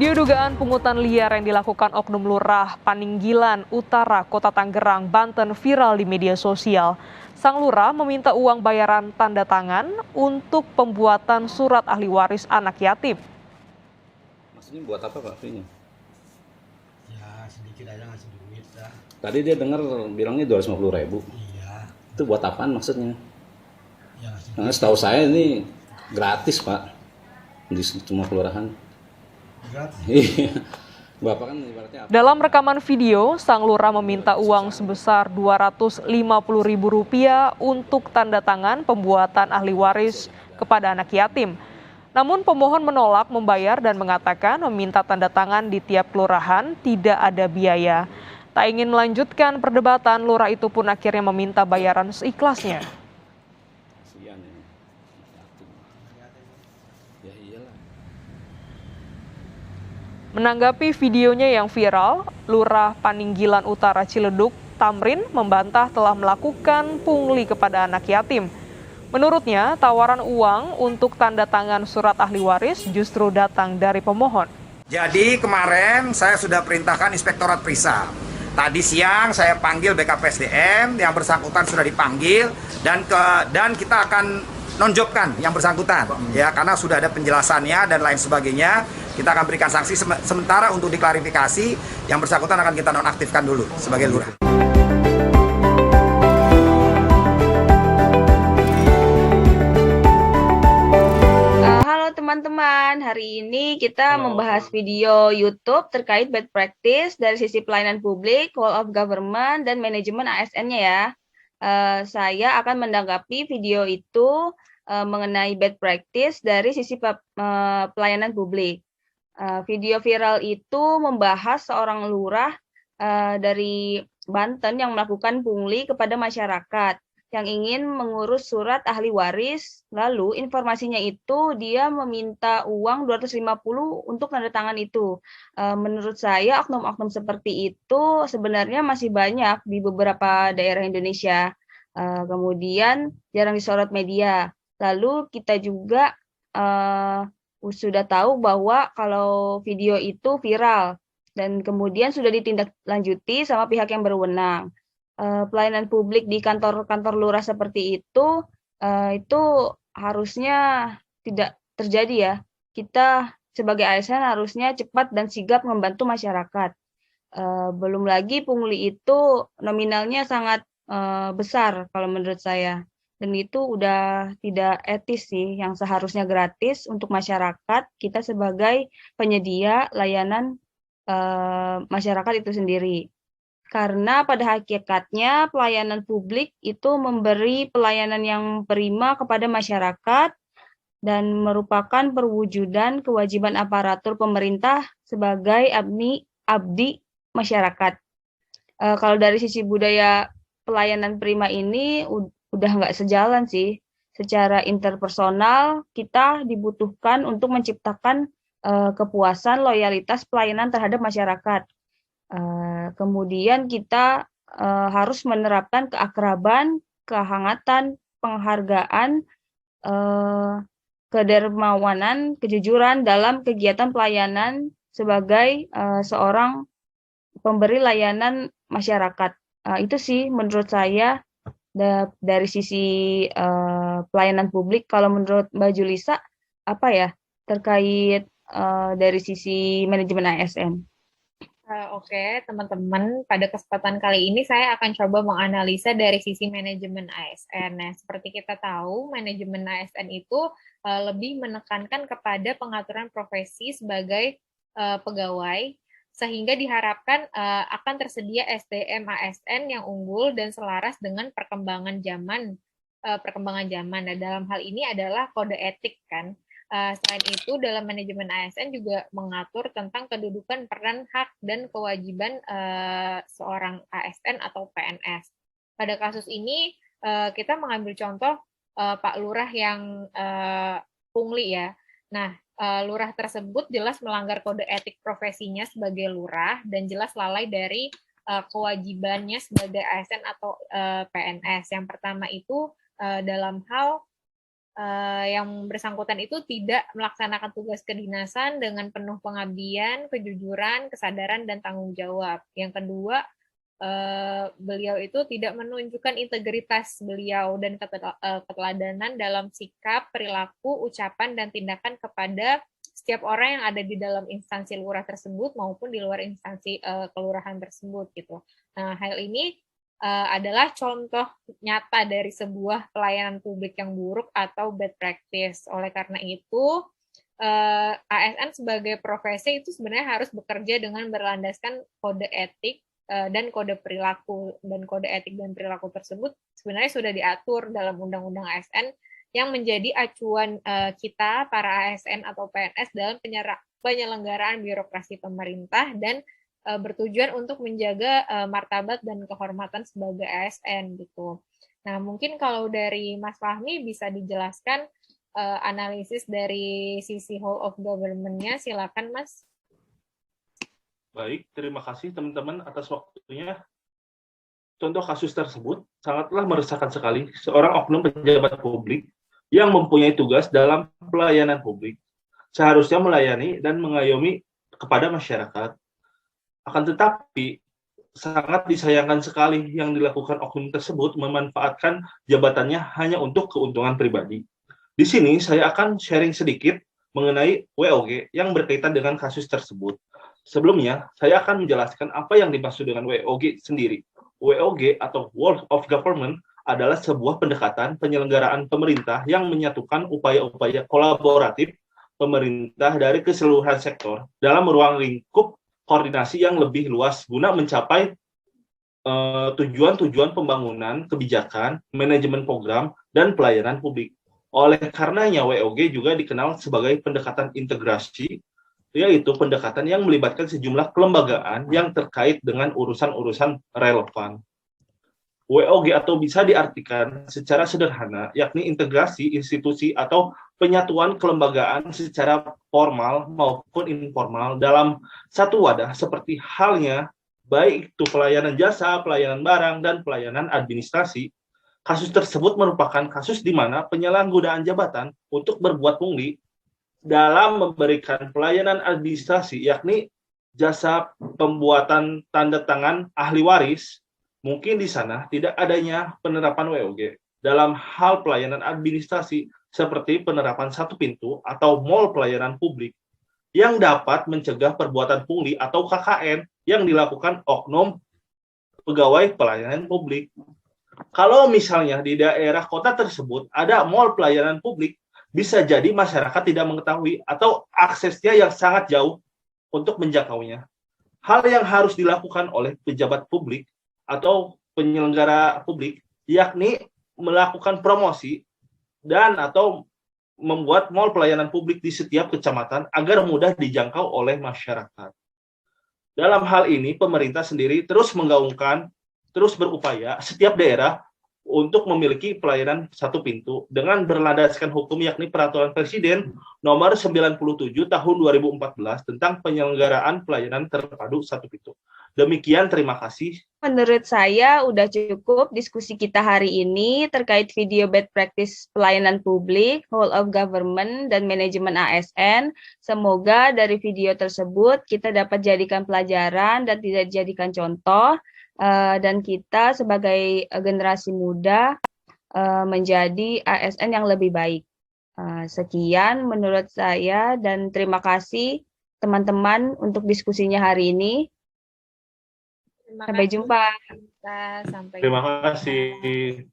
Video dugaan pungutan liar yang dilakukan Oknum Lurah Paninggilan Utara, Kota Tangerang, Banten viral di media sosial. Sang lurah meminta uang bayaran tanda tangan untuk pembuatan surat ahli waris anak yatim. Maksudnya buat apa Pak fee-nya? Ya sedikit aja ngasih duit dah. Tadi dia dengar bilangnya 250.000. Iya. Itu buat apaan maksudnya? Ya Karena sedikit. setahu saya ini gratis Pak di semua kelurahan. Gratis. Iya. Bapak kan ibaratnya apa? Dalam rekaman video, sang lurah meminta uang sebesar Rp250.000 untuk tanda tangan pembuatan ahli waris kepada anak yatim. Namun pemohon menolak membayar dan mengatakan meminta tanda tangan di tiap kelurahan tidak ada biaya. Tak ingin melanjutkan perdebatan, lurah itu pun akhirnya meminta bayaran seikhlasnya. Kasihan ya. Yatim. Ya iyalah. Menanggapi videonya yang viral, Lurah Paninggilan Utara Ciledug, Tamrin, membantah telah melakukan pungli kepada anak yatim. Menurutnya, tawaran uang untuk tanda tangan surat ahli waris justru datang dari pemohon. Jadi kemarin saya sudah perintahkan Inspektorat Perisa. Tadi siang saya panggil BKPSDM, yang bersangkutan sudah dipanggil dan kita akan nonjobkan yang bersangkutan ya, karena sudah ada penjelasannya dan lain sebagainya. Kita akan berikan sanksi, sementara untuk diklarifikasi yang bersangkutan akan kita nonaktifkan dulu sebagai lurah. Halo teman-teman, hari ini kita membahas video YouTube terkait bad practice dari sisi pelayanan publik, whole of government, dan manajemen ASN-nya ya. Saya akan menanggapi video itu mengenai bad practice dari sisi pelayanan publik. Video viral itu membahas seorang lurah dari Banten yang melakukan pungli kepada masyarakat yang ingin mengurus surat ahli waris. Lalu informasinya itu dia meminta uang 250 untuk tanda tangan itu. Menurut saya oknum-oknum seperti itu sebenarnya masih banyak di beberapa daerah Indonesia. Kemudian jarang disorot media. Lalu kita juga sudah tahu bahwa kalau video itu viral dan kemudian sudah ditindaklanjuti sama pihak yang berwenang. Pelayanan publik di kantor-kantor lurah seperti itu harusnya tidak terjadi ya. Kita sebagai ASN harusnya cepat dan sigap membantu masyarakat. Belum lagi pungli itu nominalnya sangat besar kalau menurut saya. Dan itu udah tidak etis sih, yang seharusnya gratis untuk masyarakat, kita sebagai penyedia layanan masyarakat itu sendiri. Karena pada hakikatnya pelayanan publik itu memberi pelayanan yang prima kepada masyarakat dan merupakan perwujudan kewajiban aparatur pemerintah sebagai abdi masyarakat. Kalau dari sisi budaya pelayanan prima ini udah nggak sejalan sih. Secara interpersonal kita dibutuhkan untuk menciptakan kepuasan loyalitas pelayanan terhadap masyarakat. Kemudian kita harus menerapkan keakraban, kehangatan, penghargaan, kedermawanan, kejujuran dalam kegiatan pelayanan sebagai seorang pemberi layanan masyarakat. Itu sih menurut saya dari sisi pelayanan publik. Kalau menurut Mbak Julisa, apa ya terkait dari sisi manajemen ASN? Oke, teman-teman, pada kesempatan kali ini saya akan coba menganalisa dari sisi manajemen ASN. Nah, seperti kita tahu, manajemen ASN itu lebih menekankan kepada pengaturan profesi sebagai pegawai, sehingga diharapkan akan tersedia SDM ASN yang unggul dan selaras dengan perkembangan zaman. Nah, dalam hal ini adalah kode etik kan. Selain itu, dalam manajemen ASN juga mengatur tentang kedudukan, peran, hak, dan kewajiban seorang ASN atau PNS. Pada kasus ini, kita mengambil contoh Pak Lurah yang pungli ya. Nah, lurah tersebut jelas melanggar kode etik profesinya sebagai lurah dan jelas lalai dari kewajibannya sebagai ASN atau PNS. Yang pertama itu dalam hal yang bersangkutan itu tidak melaksanakan tugas kedinasan dengan penuh pengabdian, kejujuran, kesadaran, dan tanggung jawab. Yang kedua, beliau itu tidak menunjukkan integritas beliau dan keteladanan dalam sikap, perilaku, ucapan, dan tindakan kepada setiap orang yang ada di dalam instansi lurah tersebut maupun di luar instansi kelurahan tersebut gitu. Nah, hal ini adalah contoh nyata dari sebuah pelayanan publik yang buruk atau bad practice. Oleh karena itu, ASN sebagai profesi itu sebenarnya harus bekerja dengan berlandaskan kode etik dan kode perilaku. Dan kode etik dan perilaku tersebut sebenarnya sudah diatur dalam Undang-Undang ASN yang menjadi acuan kita para ASN atau PNS dalam penyelenggaraan birokrasi pemerintah dan bertujuan untuk menjaga martabat dan kehormatan sebagai ASN gitu. Nah, mungkin kalau dari Mas Fahmi bisa dijelaskan analisis dari sisi whole of government-nya, silakan Mas. Baik, terima kasih teman-teman atas waktunya. Contoh kasus tersebut sangatlah meresahkan sekali seorang oknum pejabat publik yang mempunyai tugas dalam pelayanan publik, seharusnya melayani dan mengayomi kepada masyarakat. Akan tetapi, sangat disayangkan sekali yang dilakukan oknum tersebut memanfaatkan jabatannya hanya untuk keuntungan pribadi. Di sini saya akan sharing sedikit mengenai WOG yang berkaitan dengan kasus tersebut. Sebelumnya, saya akan menjelaskan apa yang dimaksud dengan WOG sendiri. WOG atau World of Government adalah sebuah pendekatan penyelenggaraan pemerintah yang menyatukan upaya-upaya kolaboratif pemerintah dari keseluruhan sektor dalam ruang lingkup koordinasi yang lebih luas guna mencapai tujuan-tujuan pembangunan, kebijakan, manajemen program, dan pelayanan publik. Oleh karenanya, WOG juga dikenal sebagai pendekatan integrasi, yaitu pendekatan yang melibatkan sejumlah kelembagaan yang terkait dengan urusan-urusan relevan. WOG atau bisa diartikan secara sederhana, yakni integrasi institusi atau penyatuan kelembagaan secara formal maupun informal dalam satu wadah seperti halnya baik itu pelayanan jasa, pelayanan barang, dan pelayanan administrasi. Kasus tersebut merupakan kasus di mana penyalahgunaan jabatan untuk berbuat pungli dalam memberikan pelayanan administrasi, yakni jasa pembuatan tanda tangan ahli waris. Mungkin di sana tidak adanya penerapan WOG dalam hal pelayanan administrasi seperti penerapan satu pintu atau mall pelayanan publik yang dapat mencegah perbuatan pungli atau KKN yang dilakukan oknum pegawai pelayanan publik. Kalau misalnya di daerah kota tersebut ada mall pelayanan publik, bisa jadi masyarakat tidak mengetahui atau aksesnya yang sangat jauh untuk menjangkaunya. Hal yang harus dilakukan oleh pejabat publik atau penyelenggara publik, yakni melakukan promosi dan atau membuat mall pelayanan publik di setiap kecamatan agar mudah dijangkau oleh masyarakat. Dalam hal ini, pemerintah sendiri terus menggaungkan, terus berupaya setiap daerah untuk memiliki pelayanan satu pintu dengan berlandaskan hukum yakni Peraturan Presiden Nomor 97 Tahun 2014 tentang penyelenggaraan pelayanan terpadu satu pintu. Demikian, terima kasih. Menurut saya udah cukup diskusi kita hari ini terkait video bad practice pelayanan publik, whole of government, dan manajemen ASN. Semoga dari video tersebut kita dapat jadikan pelajaran dan tidak dijadikan contoh, dan kita sebagai generasi muda menjadi ASN yang lebih baik. Sekian menurut saya dan terima kasih teman-teman untuk diskusinya hari ini. Sampai jumpa. Sampai Terima kasih.